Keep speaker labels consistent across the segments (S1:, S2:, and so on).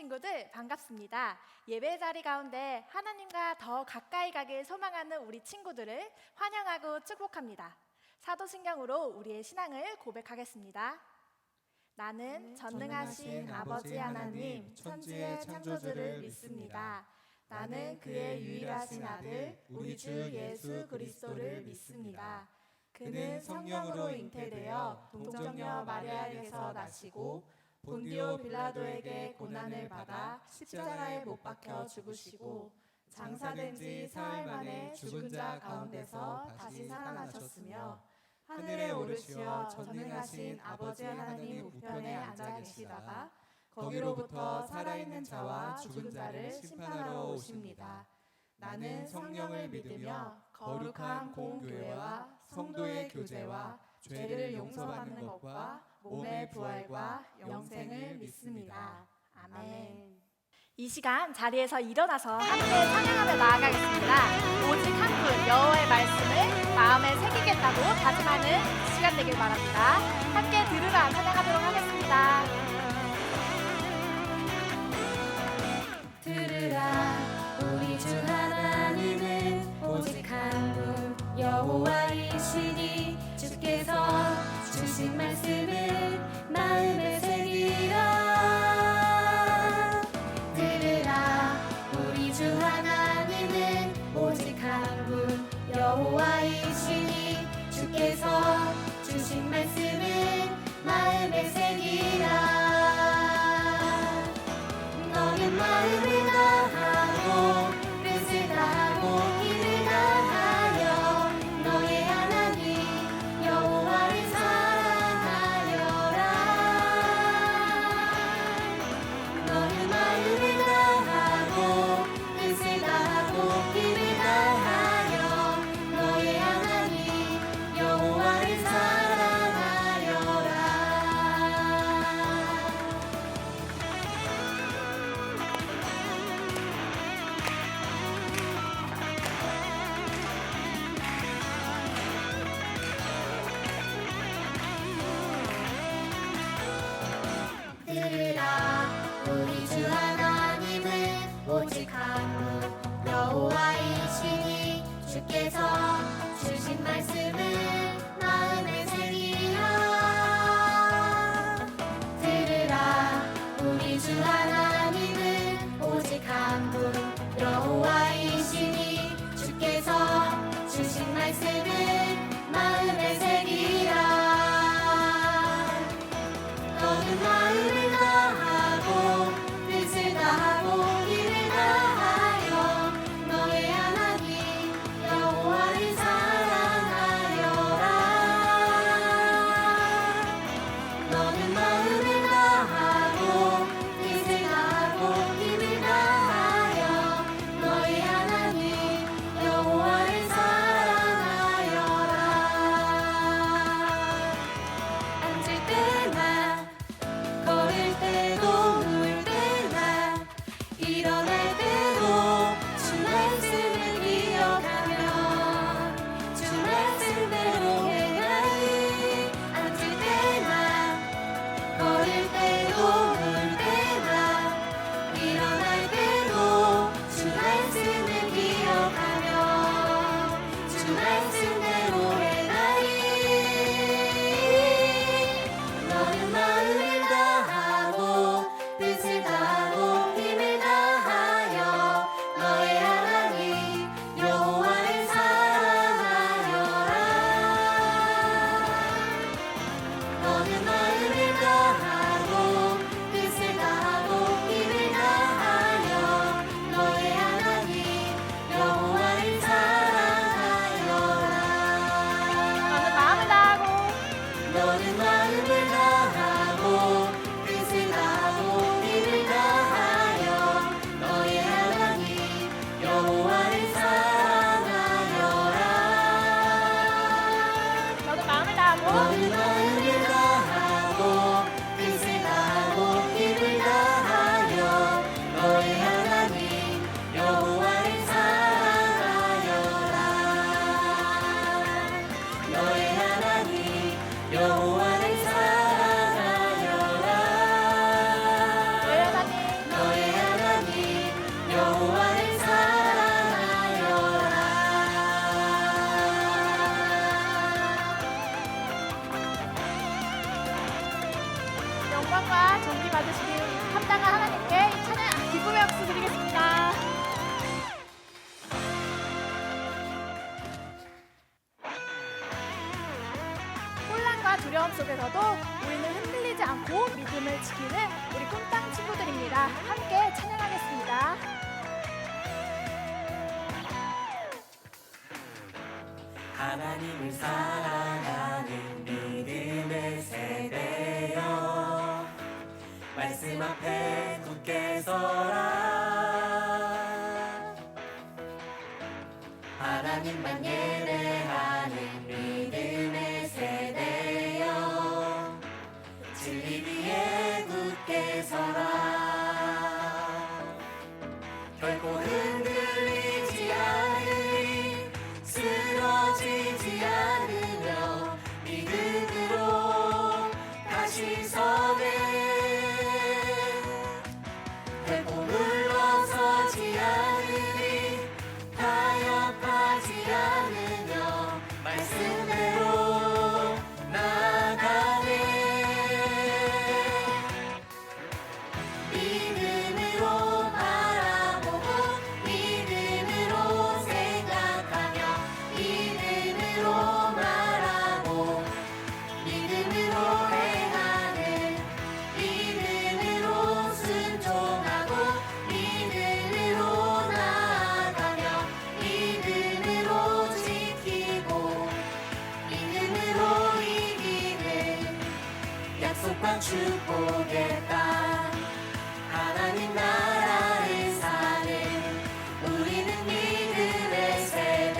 S1: 친구들 반갑습니다. 예배 자리 가운데 하나님과 더 가까이 가길 소망하는 우리 친구들을 환영하고 축복합니다. 사도신경으로 우리의 신앙을 고백하겠습니다. 나는 전능하신 아버지 하나님 천지의 창조주를 믿습니다. 나는 그의 유일하신 아들 우리 주 예수 그리스도를 믿습니다. 그는 성령으로 잉태되어 동정녀 마리아에게서 나시고 본디오 빌라도에게 고난을 받아 십자가에 못 박혀 죽으시고 장사된 지 사흘 만에 죽은 자 가운데서 다시 살아나셨으며 하늘에 오르시어 전능하신 아버지 하나님 우편에 앉아 계시다가 거기로부터 살아있는 자와 죽은 자를 심판하러 오십니다. 나는 성령을 믿으며 거룩한 공교회와 성도의 교제와 죄를 용서받는 것과 몸의 부활과 영생을 믿습니다. 아멘. 이 시간 자리에서 일어나서 함께 찬양하며 나아가겠습니다. 오직 한 분 여호와의 말씀을 마음에 새기겠다고 다짐하는 시간 되길 바랍니다. 함께 들으라 찬양하도록 하겠습니다.
S2: 들으라 우리 주 하나님은 오직 한 분 여호와이시니 주께서 주신 말씀을 마음에 새기라. 들으라 우리 주 하나님은 오직 한 분 여호와이시니 주께서 주신 말씀을 마음에 새기라. 너는 마음을 다하고 뜻을 다하고 힘을 다하여 너의 하나님 여호와를 사랑하여라. 너는 마음을 다하고 뜻을 다하고 힘을 다하여 너의 하나님 여호와를 사랑하여라. 들으라 우리 주 하나님은 오직 한 분 여호와이시니 주께서 주신 말씀을 마음에 새기라. 들으라 우리 주 하나님은 오직 한 분 여호와이시니 주께서 주신 말씀을 마음에 새기라. 너는 마음을 다하고 뜻을 다하고 힘을 다하여 너의 하나님 여호와를 사랑하여라. 너는 마음을 다하고 뜻을 다하고 힘을 다하여 너의 하나님 여호와를 사랑하여라. 앉을 때나 걸을 때도 누울 때나 일어날 때도 주 말씀을 기억하며 주 말씀대로 행하리. 앉을 때나 걸을 때도 누울 때나 일어날 때도 주 말씀을 기억하며 주 말씀대로 행하리. 너는 마음을 다하고 뜻을 다하고 힘을 다하여 너의 하나님 여호와를 사랑하여라. 너는 마음을 다하고 뜻을 다하고 힘을 다하여 너의 하나님 여호와를 사랑하여라.
S1: 너는 마음을 다하고
S2: 너는 마음을 다하고 뜻을 다하고 힘을 다하여 너의 하나님 여호와를 사랑하여라.
S1: 너는 마음을 다하고
S2: 너는 마음을 다하고 뜻을 다하고 힘을 다하여 너의 하나님 여호와를 사랑하여라. 너의 하나님 여호와를 사랑하여라.
S1: 너의 하나님
S2: 너의
S1: 영광과 존귀 받으시길 합당한 하나님께 이 찬양 기쁨의 박수 드리겠습니다. 혼란과 두려움 속에서도 우리는 흔들리지 않고 믿음을 지키는 우리 꿈땅 친구들입니다. 함께 찬양하겠습니다.
S3: 하나님을 사랑하는 믿음의 세대여, 말씀 앞에 굳게 서라. 하나님만 예배하는 믿음의 세대여, 진리 위에 굳게 서라. 결코 흔들리지 않으리, 쓰러지지 않으며 믿음으로 다시 서네. 결코 물러서지 않으리, 타협하지 않으며 말씀대로 나아가네. 믿음으로 바라보고 믿음으로 생각하며 믿음으로 말하고 믿음으로 행하는, 믿음으로 순종하고 믿음으로 나아가며 믿음으로 지키고 믿음으로 이기는 약속과 축복의 땅, 하나님 나라를 사는 우리는 믿음의 세대.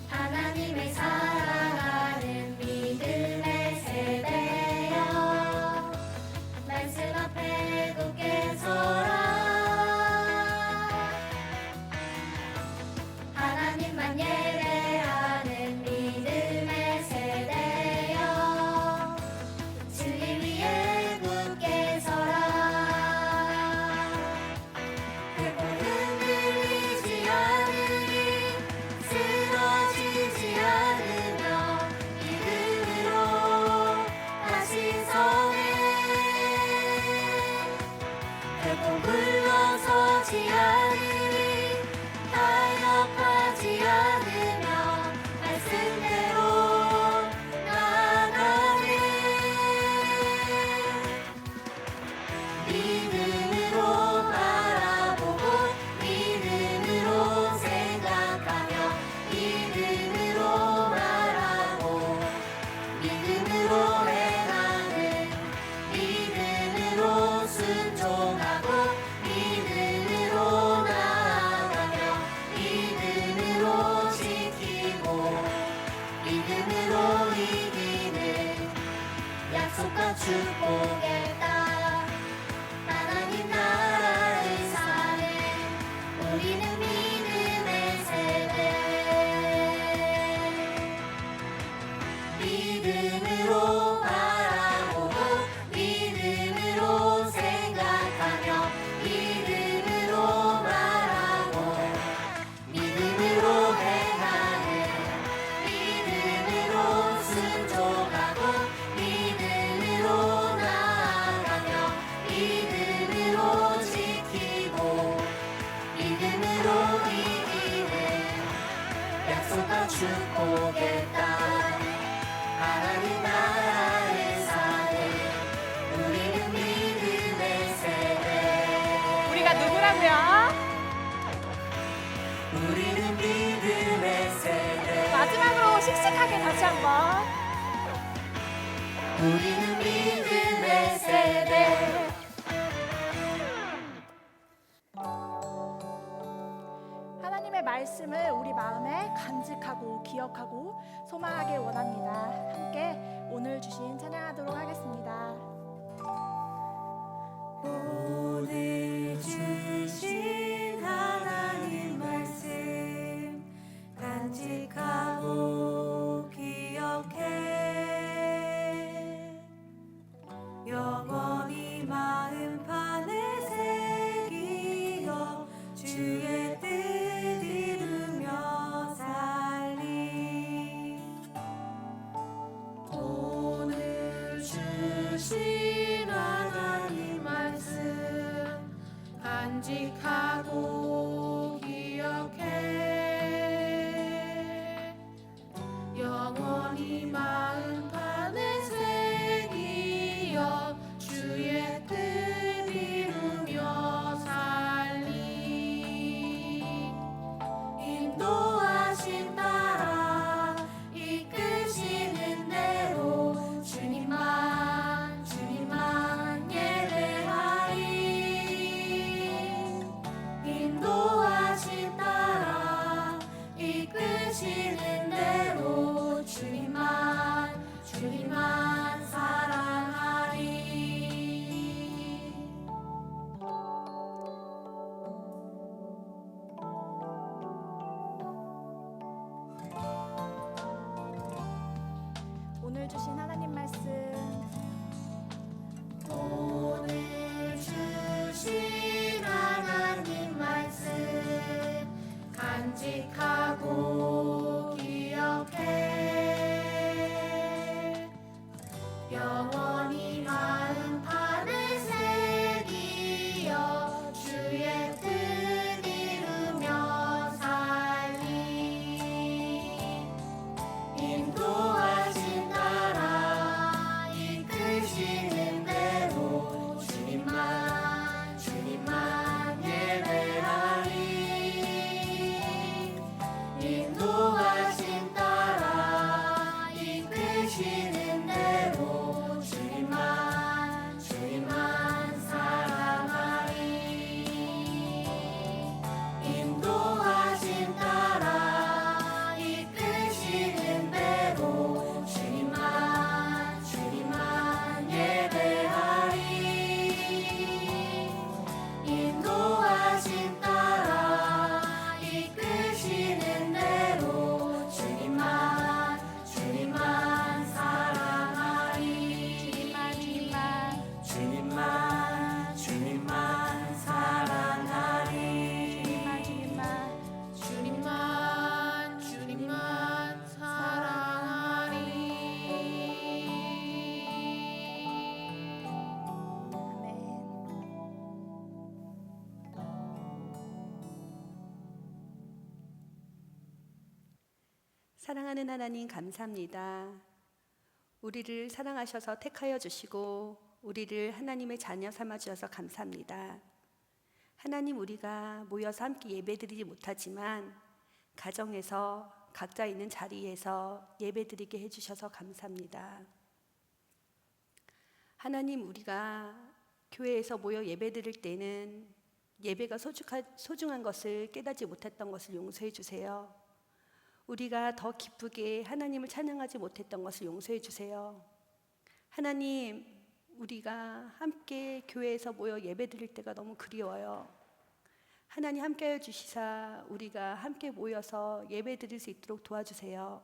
S3: 하나님을 사랑하는 믿음의 세대여, 말씀 앞에 굳게 서라. 하나님만 예배하는 믿음의 세대여, 진리 위에 굳게 서라. 결코 흔들리지 않으리, 쓰러지지 않으며 믿음으로 다시 서네. 결코 물러서지 않으리, 타협하지 않으며 말씀대로 나아가네. 믿음으로 바라보고 믿음으로 생각하며 믿음으로 말하고 믿음으로 행하는, 믿음으로 순종하고 믿음으로 나아가며 믿음으로 지키고 믿음으로 이기는 약속과 축복의 땅, 하나님 나라를 사는 우리는 믿음의 세대. 믿음으로 바라보고 믿음으로 생각하며 믿음으로 말하고 믿음으로 행하는, 믿음으로 순종하고 믿음으로 나아가며 믿음으로 지키고 믿음으로 이기는 약속과 축복의 땅, 하나님 나라를 사는 우리는 믿음의 세대.
S1: 우리가 누구라고요?
S3: 우리는 믿음의 세대.
S1: 마지막으로 씩씩하게 다시 한번.
S3: 우리는 믿음의 세대.
S1: 하나님의 말씀을 우리 마음에 간직하고 기억하고 소망하길 원합니다. 함께 오늘 주신 찬양하도록 하겠습니다.
S4: 오늘 주신 하나님 말씀 간직하고 기억해 영원히 마음판에 간직하고 기억해 영원히 마음판에 새기어 주의 뜻 이루며 살리 인도하심 따라 이끄시는 대로 주님만 예배하리 인도하심 따라 이끄시는 대로 주님만 사랑하리
S1: 오늘 주신 하나님 말씀
S4: 오늘 주신 하나님 말씀 간직하고 기억해 영원히 마음판에 새기어 주의 뜻 이루며 살리 인도하심 따라 이끄시는 대로 주님만 예배하리 인도하심 따라 이끄시는 대로 주님만 사랑하리 인도하심 따라 이끄시는 대로 주님만 예배하리 인도하심 따라 이끄시는 대로 주님만 사랑하리
S3: 주님만 사랑하리
S4: 주님만 사랑하리
S5: 사랑하는 하나님 감사합니다. 우리를 사랑하셔서 택하여 주시고 우리를 하나님의 자녀 삼아 주셔서 감사합니다. 하나님, 우리가 모여서 함께 예배드리지 못하지만 가정에서 각자 있는 자리에서 예배드리게 해주셔서 감사합니다. 하나님, 우리가 교회에서 모여 예배드릴 때는 예배가 소중한 것을 깨닫지 못했던 것을 용서해 주세요. 우리가 더 기쁘게 하나님을 찬양하지 못했던 것을 용서해 주세요. 하나님, 우리가 함께 교회에서 모여 예배드릴 때가 너무 그리워요. 하나님, 함께하여 주시사 우리가 함께 모여서 예배드릴 수 있도록 도와주세요.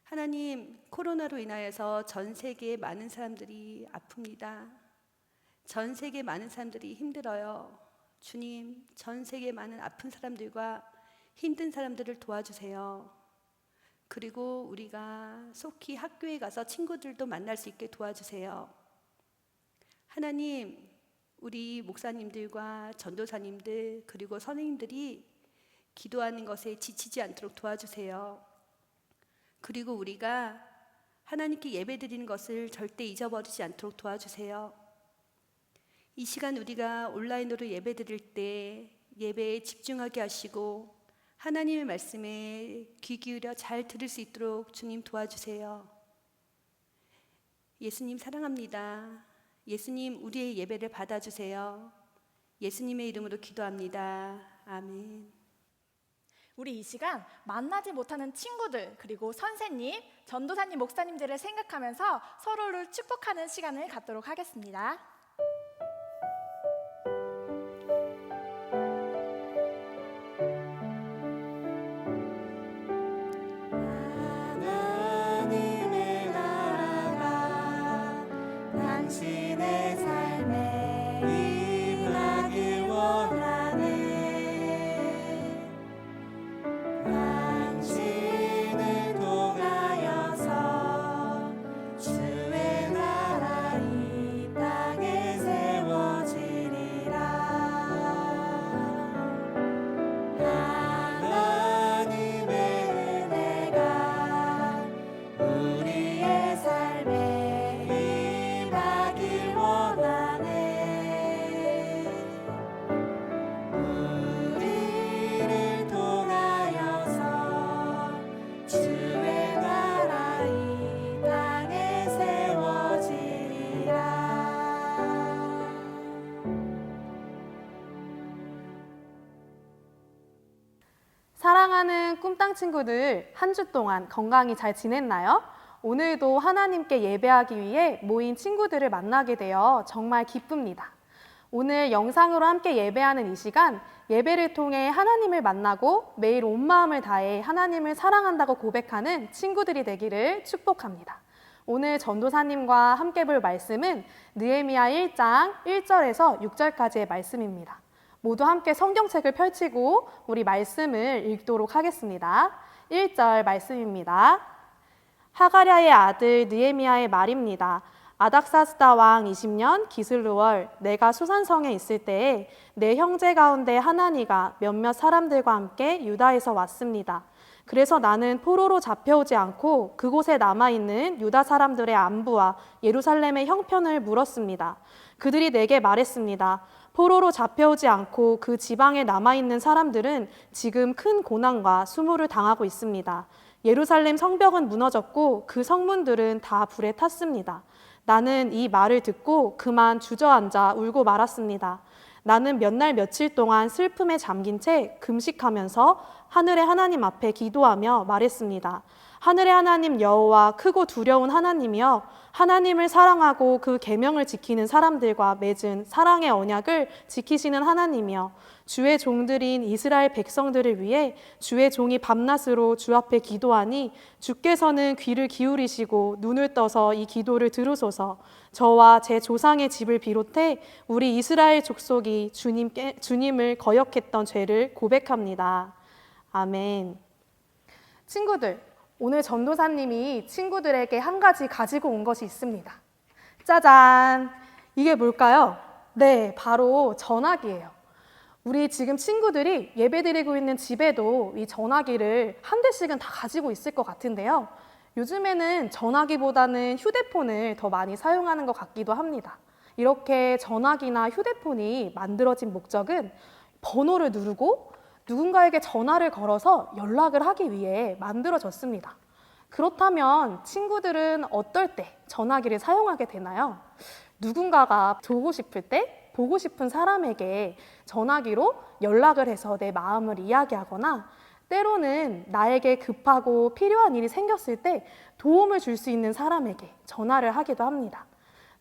S5: 하나님, 코로나로 인하여서 전 세계에 많은 사람들이 아픕니다. 전 세계 많은 사람들이 힘들어요. 주님, 전 세계 많은 아픈 사람들과 힘든 사람들을 도와주세요. 그리고 우리가 속히 학교에 가서 친구들도 만날 수 있게 도와주세요. 하나님, 우리 목사님들과 전도사님들 그리고 선생님들이 기도하는 것에 지치지 않도록 도와주세요. 그리고 우리가 하나님께 예배드리는 것을 절대 잊어버리지 않도록 도와주세요. 이 시간 우리가 온라인으로 예배드릴 때 예배에 집중하게 하시고 하나님의 말씀에 귀 기울여 잘 들을 수 있도록 주님 도와주세요. 예수님 사랑합니다. 예수님, 우리의 예배를 받아주세요. 예수님의 이름으로 기도합니다. 아멘.
S1: 우리 이 시간 만나지 못하는 친구들 그리고 선생님, 전도사님, 목사님들을 생각하면서 서로를 축복하는 시간을 갖도록 하겠습니다.
S4: 하나님의 나라가 당신의 삶에 임하길 원하네. 당신을 통하여서 주의 나라 이 땅에 세워지리라.
S6: 사랑하는 꿈땅 친구들, 한 주 동안 건강히 잘 지냈나요? 오늘도 하나님께 예배하기 위해 모인 친구들을 만나게 되어 정말 기쁩니다. 오늘 영상으로 함께 예배하는 이 시간, 예배를 통해 하나님을 만나고 매일 온 마음을 다해 하나님을 사랑한다고 고백하는 친구들이 되기를 축복합니다. 오늘 전도사님과 함께 볼 말씀은 느헤미야 1장 1절에서 6절까지의 말씀입니다. 모두 함께 성경책을 펼치고 우리 말씀을 읽도록 하겠습니다. 1절 말씀입니다. 하가랴의 아들 느헤미야의 말입니다. 아닥사스다 왕 20년 기슬루월 내가 수산성에 있을 때에 내 형제 가운데 하나니가 몇몇 사람들과 함께 유다에서 왔습니다. 그래서 나는 포로로 잡혀오지 않고 그곳에 남아있는 유다 사람들의 안부와 예루살렘의 형편을 물었습니다. 그들이 내게 말했습니다. 포로로 잡혀오지 않고 그 지방에 남아있는 사람들은 지금 큰 고난과 수모를 당하고 있습니다. 예루살렘 성벽은 무너졌고 그 성문들은 다 불에 탔습니다. 나는 이 말을 듣고 그만 주저앉아 울고 말았습니다. 나는 몇 날 며칠 동안 슬픔에 잠긴 채 금식하면서 하늘의 하나님 앞에 기도하며 말했습니다. 하늘의 하나님 여호와 크고 두려운 하나님이여, 하나님을 사랑하고 그 계명을 지키는 사람들과 맺은 사랑의 언약을 지키시는 하나님이여, 주의 종들인 이스라엘 백성들을 위해 주의 종이 밤낮으로 주 앞에 기도하니 주께서는 귀를 기울이시고 눈을 떠서 이 기도를 들으소서. 저와 제 조상의 집을 비롯해 우리 이스라엘 족속이 주님을 거역했던 죄를 고백합니다. 아멘. 친구들, 오늘 전도사님이 친구들에게 한 가지 가지고 온 것이 있습니다. 짜잔! 이게 뭘까요? 네, 바로 전화기예요. 우리 지금 친구들이 예배드리고 있는 집에도 이 전화기를 한 대씩은 다 가지고 있을 것 같은데요. 요즘에는 전화기보다는 휴대폰을 더 많이 사용하는 것 같기도 합니다. 이렇게 전화기나 휴대폰이 만들어진 목적은 번호를 누르고 누군가에게 전화를 걸어서 연락을 하기 위해 만들어졌습니다. 그렇다면 친구들은 어떨 때 전화기를 사용하게 되나요? 누군가가 보고 싶을 때 보고 싶은 사람에게 전화기로 연락을 해서 내 마음을 이야기하거나, 때로는 나에게 급하고 필요한 일이 생겼을 때 도움을 줄 수 있는 사람에게 전화를 하기도 합니다.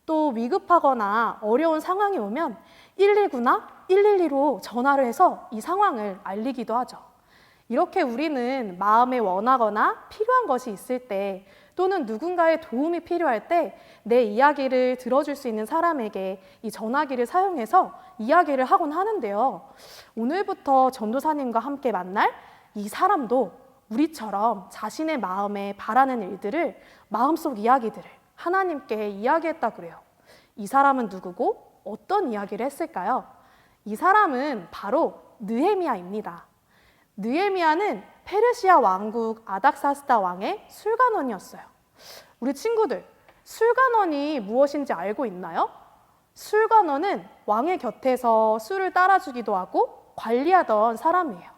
S6: 또 위급하거나 어려운 상황이 오면 119나 112로 전화를 해서 이 상황을 알리기도 하죠. 이렇게 우리는 마음에 원하거나 필요한 것이 있을 때, 또는 누군가의 도움이 필요할 때 내 이야기를 들어줄 수 있는 사람에게 이 전화기를 사용해서 이야기를 하곤 하는데요. 오늘부터 전도사님과 함께 만날 이 사람도 우리처럼 자신의 마음에 바라는 일들을, 마음속 이야기들을 하나님께 이야기했다 그래요. 이 사람은 누구고 어떤 이야기를 했을까요? 이 사람은 바로 느헤미야입니다. 느헤미야는 페르시아 왕국 아닥사스다 왕의 술관원이었어요. 우리 친구들, 술관원이 무엇인지 알고 있나요? 술관원은 왕의 곁에서 술을 따라주기도 하고 관리하던 사람이에요.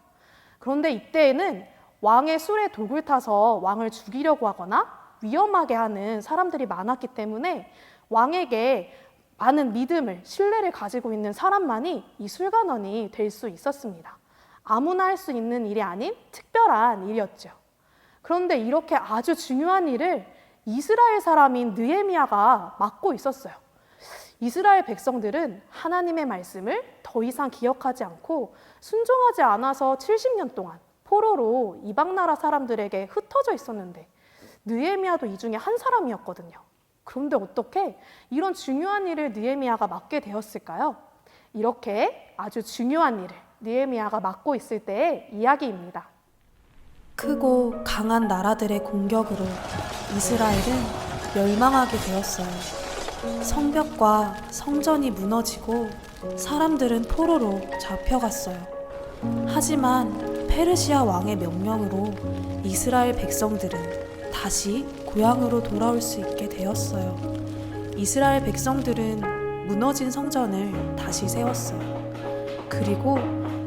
S6: 그런데 이때에는 왕의 술에 독을 타서 왕을 죽이려고 하거나 위험하게 하는 사람들이 많았기 때문에 왕에게 많은 믿음을, 신뢰를 가지고 있는 사람만이 이 술관원이 될 수 있었습니다. 아무나 할 수 있는 일이 아닌 특별한 일이었죠. 그런데 이렇게 아주 중요한 일을 이스라엘 사람인 느헤미야가 맡고 있었어요. 이스라엘 백성들은 하나님의 말씀을 더 이상 기억하지 않고 순종하지 않아서 70년 동안 포로로 이방 나라 사람들에게 흩어져 있었는데, 느헤미야도 이 중에 한 사람이었거든요. 그런데 어떻게 이런 중요한 일을 느헤미야가 맡게 되었을까요? 이렇게 아주 중요한 일을 느헤미야가 맡고 있을 때의 이야기입니다.
S7: 크고 강한 나라들의 공격으로 이스라엘은 멸망하게 되었어요. 성벽과 성전이 무너지고 사람들은 포로로 잡혀갔어요. 하지만 페르시아 왕의 명령으로 이스라엘 백성들은 다시 고향으로 돌아올 수 있게 되었어요. 이스라엘 백성들은 무너진 성전을 다시 세웠어요. 그리고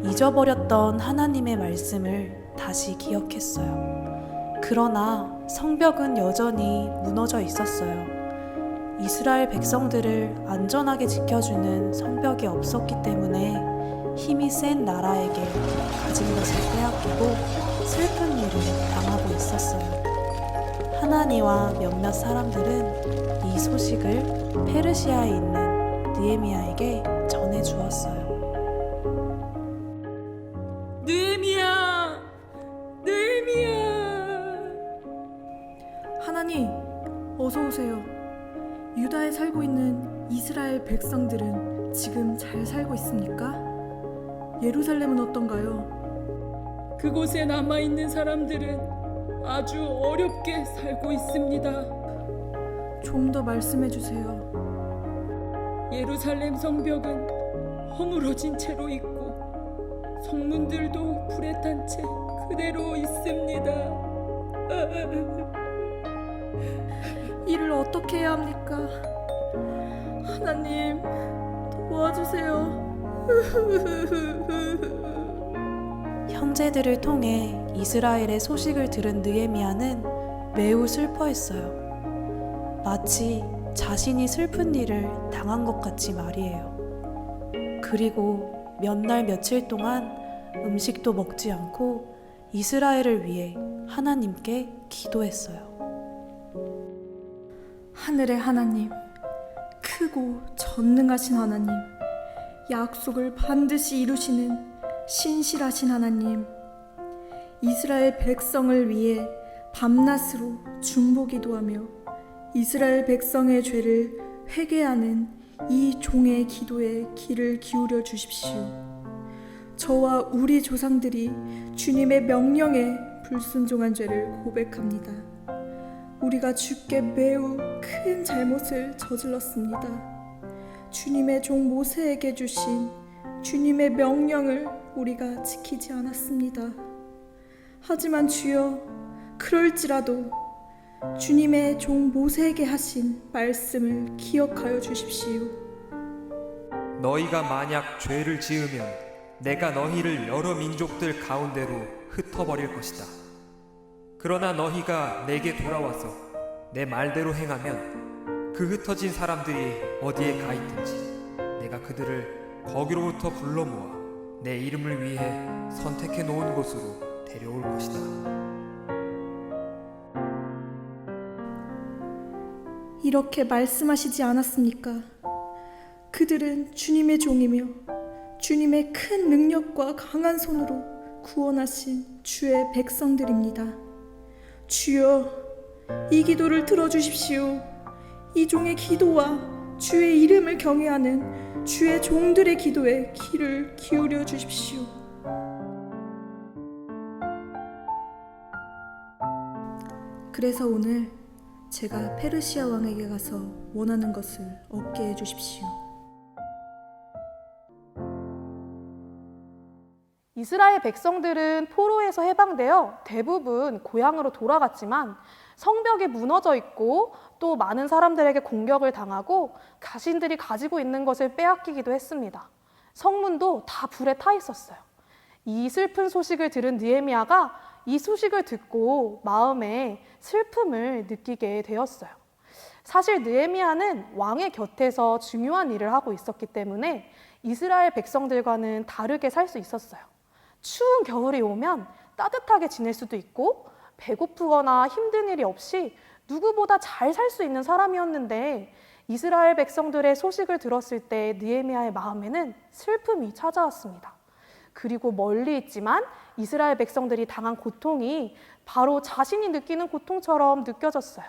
S7: 잊어버렸던 하나님의 말씀을 다시 기억했어요. 그러나 성벽은 여전히 무너져 있었어요. 이스라엘 백성들을 안전하게 지켜주는 성벽이 없었기 때문에 힘이 센 나라에게 가진 것을 빼앗기고 슬픈 일을 당하고 있었어요. 하나니와 몇몇 사람들은 이 소식을 페르시아에 있는 느헤미야에게 전해 주었어요.
S3: 느헤미야!
S8: 하나님, 어서 오세요. 유다에 살고 있는 이스라엘 백성들은 지금 잘 살고 있습니까? 예루살렘은 어떤가요?
S3: 그곳에 남아있는 사람들은 아주 어렵게 살고 있습니다.
S8: 좀 더 말씀해 주세요.
S3: 예루살렘 성벽은 허물어진 채로 있고 성문들도 불에 탄 채 그대로 있습니다.
S8: 이를 어떻게 해야 합니까? 하나님, 도와주세요.
S7: 형제들을 통해 이스라엘의 소식을 들은 느헤미야는 매우 슬퍼했어요. 마치 자신이 슬픈 일을 당한 것 같이 말이에요. 그리고 몇 날 며칠 동안 음식도 먹지 않고 이스라엘을 위해 하나님께 기도했어요.
S8: 하늘의 하나님, 크고 전능하신 하나님, 약속을 반드시 이루시는 신실하신 하나님, 이스라엘 백성을 위해 밤낮으로 중보기도하며 이스라엘 백성의 죄를 회개하는 이 종의 기도에 귀를 기울여 주십시오. 저와 우리 조상들이 주님의 명령에 불순종한 죄를 고백합니다. 우리가 주께 매우 큰 잘못을 저질렀습니다. 주님의 종 모세에게 주신 주님의 명령을 우리가 지키지 않았습니다. 하지만 주여, 그럴지라도 주님의 종 모세에게 하신 말씀을 기억하여 주십시오.
S9: 너희가 만약 죄를 지으면 내가 너희를 여러 민족들 가운데로 흩어버릴 것이다. 그러나 너희가 내게 돌아와서 내 말대로 행하면 그 흩어진 사람들이 어디에 가 있든지 내가 그들을 거기로부터 불러 모아 내 이름을 위해 선택해 놓은 곳으로 데려올 것이다.
S8: 이렇게 말씀하시지 않았습니까? 그들은 주님의 종이며 주님의 큰 능력과 강한 손으로 구원하신 주의 백성들입니다. 주여, 이 기도를 들어주십시오. 이 종의 기도와 주의 이름을 경외하는 주의 종들의 기도에 귀를 기울여 주십시오. 그래서 오늘 제가 페르시아 왕에게 가서 원하는 것을 얻게 해주십시오.
S6: 이스라엘 백성들은 포로에서 해방되어 대부분 고향으로 돌아갔지만 성벽이 무너져 있고 또 많은 사람들에게 공격을 당하고 자신들이 가지고 있는 것을 빼앗기기도 했습니다. 성문도 다 불에 타 있었어요. 이 슬픈 소식을 들은 느헤미야가 이 소식을 듣고 마음에 슬픔을 느끼게 되었어요. 사실 느헤미야는 왕의 곁에서 중요한 일을 하고 있었기 때문에 이스라엘 백성들과는 다르게 살 수 있었어요. 추운 겨울이 오면 따뜻하게 지낼 수도 있고 배고프거나 힘든 일이 없이 누구보다 잘 살 수 있는 사람이었는데 이스라엘 백성들의 소식을 들었을 때 느헤미야의 마음에는 슬픔이 찾아왔습니다. 그리고 멀리 있지만 이스라엘 백성들이 당한 고통이 바로 자신이 느끼는 고통처럼 느껴졌어요.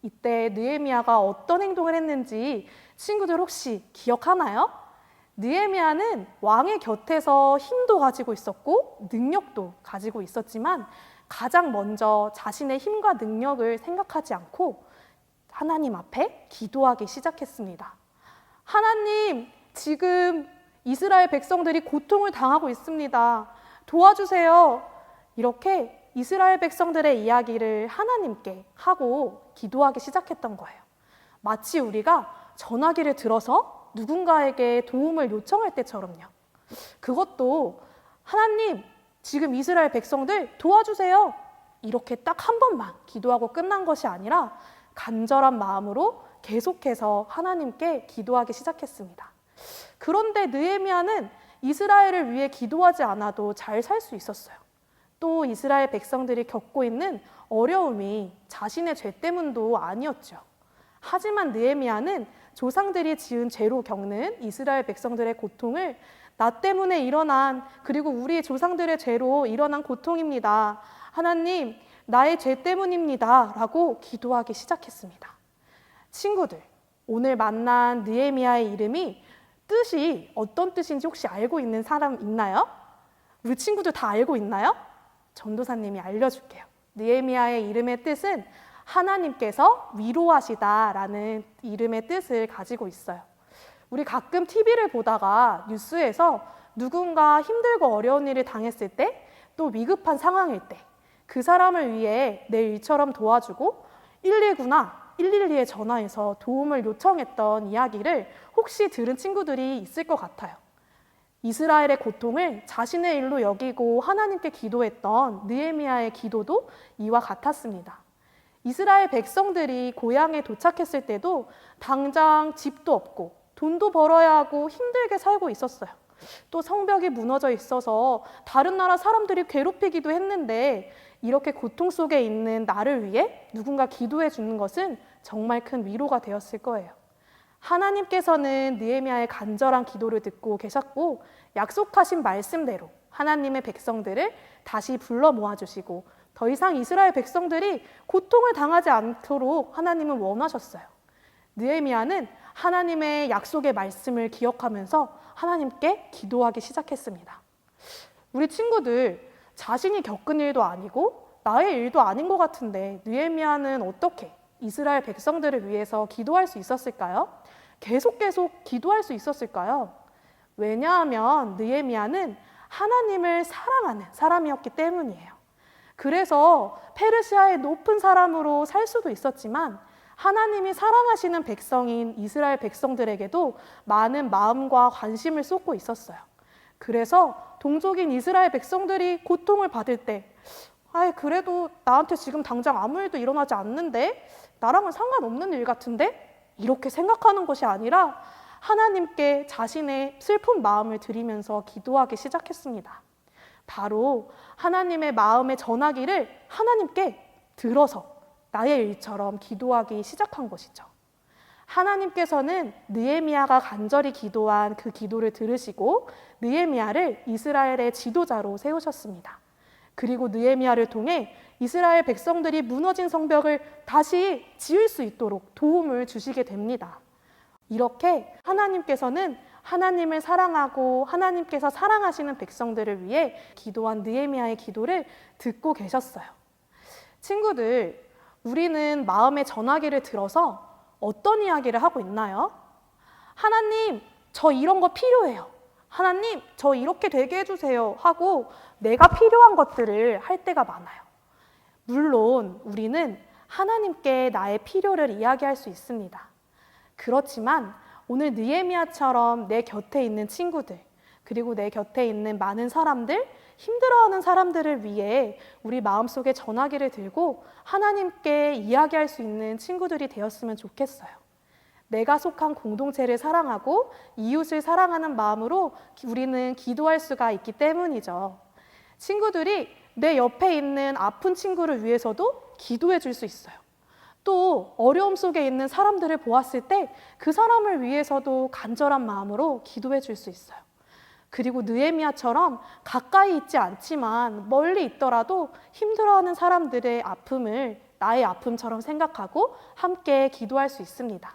S6: 이때 느헤미야가 어떤 행동을 했는지 친구들 혹시 기억하나요? 느헤미야는 왕의 곁에서 힘도 가지고 있었고 능력도 가지고 있었지만 가장 먼저 자신의 힘과 능력을 생각하지 않고 하나님 앞에 기도하기 시작했습니다. 하나님, 지금 이스라엘 백성들이 고통을 당하고 있습니다. 도와주세요. 이렇게 이스라엘 백성들의 이야기를 하나님께 하고 기도하기 시작했던 거예요. 마치 우리가 전화기를 들어서 누군가에게 도움을 요청할 때처럼요. 그것도 하나님, 지금 이스라엘 백성들 도와주세요. 이렇게 딱 한 번만 기도하고 끝난 것이 아니라 간절한 마음으로 계속해서 하나님께 기도하기 시작했습니다. 그런데 느헤미야는 이스라엘을 위해 기도하지 않아도 잘 살 수 있었어요. 또 이스라엘 백성들이 겪고 있는 어려움이 자신의 죄 때문도 아니었죠. 하지만 느헤미야는 조상들이 지은 죄로 겪는 이스라엘 백성들의 고통을 나 때문에 일어난, 그리고 우리 조상들의 죄로 일어난 고통입니다. 하나님, 나의 죄 때문입니다. 라고 기도하기 시작했습니다. 친구들, 오늘 만난 느헤미야의 이름이 뜻이 어떤 뜻인지 혹시 알고 있는 사람 있나요? 우리 친구들 다 알고 있나요? 전도사님이 알려줄게요. 느헤미야의 이름의 뜻은 하나님께서 위로하시다라는 이름의 뜻을 가지고 있어요. 우리 가끔 TV를 보다가 뉴스에서 누군가 힘들고 어려운 일을 당했을 때, 또 위급한 상황일 때 그 사람을 위해 내 일처럼 도와주고 119나 112에 전화해서 도움을 요청했던 이야기를 혹시 들은 친구들이 있을 것 같아요. 이스라엘의 고통을 자신의 일로 여기고 하나님께 기도했던 느헤미야의 기도도 이와 같았습니다. 이스라엘 백성들이 고향에 도착했을 때도 당장 집도 없고 돈도 벌어야 하고 힘들게 살고 있었어요. 또 성벽이 무너져 있어서 다른 나라 사람들이 괴롭히기도 했는데, 이렇게 고통 속에 있는 나를 위해 누군가 기도해 주는 것은 정말 큰 위로가 되었을 거예요. 하나님께서는 느헤미야의 간절한 기도를 듣고 계셨고, 약속하신 말씀대로 하나님의 백성들을 다시 불러 모아주시고, 더 이상 이스라엘 백성들이 고통을 당하지 않도록 하나님은 원하셨어요. 느헤미야는 하나님의 약속의 말씀을 기억하면서 하나님께 기도하기 시작했습니다. 우리 친구들, 자신이 겪은 일도 아니고 나의 일도 아닌 것 같은데 느헤미야는 어떻게 이스라엘 백성들을 위해서 기도할 수 있었을까요? 계속 기도할 수 있었을까요? 왜냐하면 느헤미야는 하나님을 사랑하는 사람이었기 때문이에요. 그래서 페르시아의 높은 사람으로 살 수도 있었지만, 하나님이 사랑하시는 백성인 이스라엘 백성들에게도 많은 마음과 관심을 쏟고 있었어요. 그래서 동족인 이스라엘 백성들이 고통을 받을 때, 그래도 나한테 지금 당장 아무 일도 일어나지 않는데, 나랑은 상관없는 일 같은데? 이렇게 생각하는 것이 아니라 하나님께 자신의 슬픈 마음을 드리면서 기도하기 시작했습니다. 바로 하나님의 마음의 전하기를 하나님께 들어서 나의 일처럼 기도하기 시작한 것이죠. 하나님께서는 느헤미야가 간절히 기도한 그 기도를 들으시고 느헤미야를 이스라엘의 지도자로 세우셨습니다. 그리고 느헤미야를 통해 이스라엘 백성들이 무너진 성벽을 다시 지을 수 있도록 도움을 주시게 됩니다. 이렇게 하나님께서는 하나님을 사랑하고 하나님께서 사랑하시는 백성들을 위해 기도한 느헤미야의 기도를 듣고 계셨어요. 친구들, 우리는 마음의 전화기를 들어서 어떤 이야기를 하고 있나요? 하나님, 저 이런 거 필요해요. 하나님, 저 이렇게 되게 해주세요 하고 내가 필요한 것들을 할 때가 많아요. 물론 우리는 하나님께 나의 필요를 이야기할 수 있습니다. 그렇지만 오늘 느헤미야처럼 내 곁에 있는 친구들, 그리고 내 곁에 있는 많은 사람들, 힘들어하는 사람들을 위해 우리 마음속에 전화기를 들고 하나님께 이야기할 수 있는 친구들이 되었으면 좋겠어요. 내가 속한 공동체를 사랑하고 이웃을 사랑하는 마음으로 우리는 기도할 수가 있기 때문이죠. 친구들이 내 옆에 있는 아픈 친구를 위해서도 기도해 줄 수 있어요. 또 어려움 속에 있는 사람들을 보았을 때 그 사람을 위해서도 간절한 마음으로 기도해 줄 수 있어요. 그리고 느헤미야처럼 가까이 있지 않지만 멀리 있더라도 힘들어하는 사람들의 아픔을 나의 아픔처럼 생각하고 함께 기도할 수 있습니다.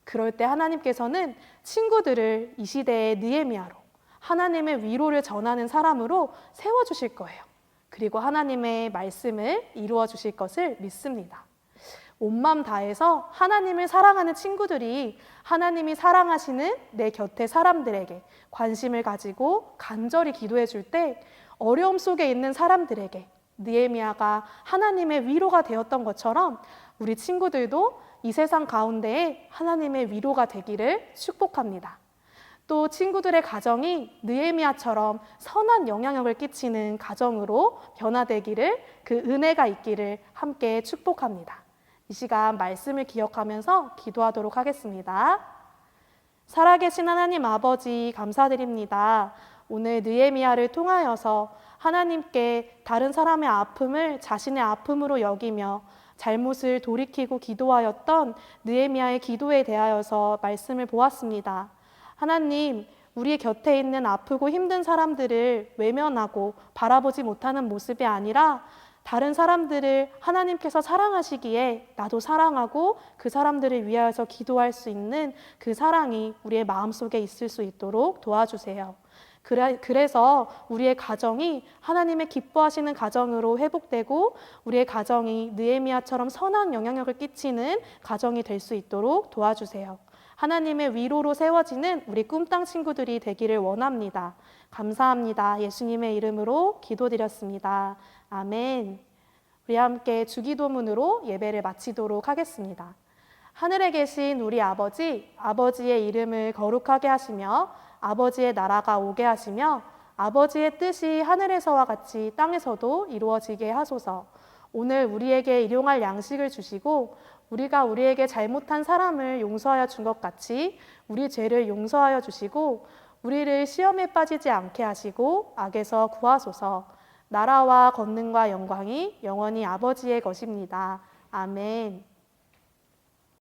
S6: 그럴 때 하나님께서는 친구들을 이 시대의 느헤미야로, 하나님의 위로를 전하는 사람으로 세워주실 거예요. 그리고 하나님의 말씀을 이루어 주실 것을 믿습니다. 온 마음 다해서 하나님을 사랑하는 친구들이 하나님이 사랑하시는 내 곁의 사람들에게 관심을 가지고 간절히 기도해 줄 때 어려움 속에 있는 사람들에게 느헤미야가 하나님의 위로가 되었던 것처럼 우리 친구들도 이 세상 가운데에 하나님의 위로가 되기를 축복합니다. 또 친구들의 가정이 느헤미야처럼 선한 영향력을 끼치는 가정으로 변화되기를, 그 은혜가 있기를 함께 축복합니다. 이 시간 말씀을 기억하면서 기도하도록 하겠습니다. 살아계신 하나님 아버지, 감사드립니다. 오늘 느헤미야를 통하여서 하나님께 다른 사람의 아픔을 자신의 아픔으로 여기며 잘못을 돌이키고 기도하였던 느헤미야의 기도에 대하여서 말씀을 보았습니다. 하나님, 우리 곁에 있는 아프고 힘든 사람들을 외면하고 바라보지 못하는 모습이 아니라 다른 사람들을 하나님께서 사랑하시기에 나도 사랑하고 그 사람들을 위하여서 기도할 수 있는 그 사랑이 우리의 마음속에 있을 수 있도록 도와주세요. 그래서 우리의 가정이 하나님의 기뻐하시는 가정으로 회복되고 우리의 가정이 느헤미야처럼 선한 영향력을 끼치는 가정이 될 수 있도록 도와주세요. 하나님의 위로로 세워지는 우리 꿈땅 친구들이 되기를 원합니다. 감사합니다. 예수님의 이름으로 기도드렸습니다. 아멘. 우리 함께 주기도문으로 예배를 마치도록 하겠습니다. 하늘에 계신 우리 아버지, 아버지의 이름을 거룩하게 하시며 아버지의 나라가 오게 하시며 아버지의 뜻이 하늘에서와 같이 땅에서도 이루어지게 하소서. 오늘 우리에게 일용할 양식을 주시고 우리가 우리에게 잘못한 사람을 용서하여 준 것 같이 우리 죄를 용서하여 주시고 우리를 시험에 빠지지 않게 하시고 악에서 구하소서. 나라와 권능과 영광이 영원히 아버지의 것입니다. 아멘.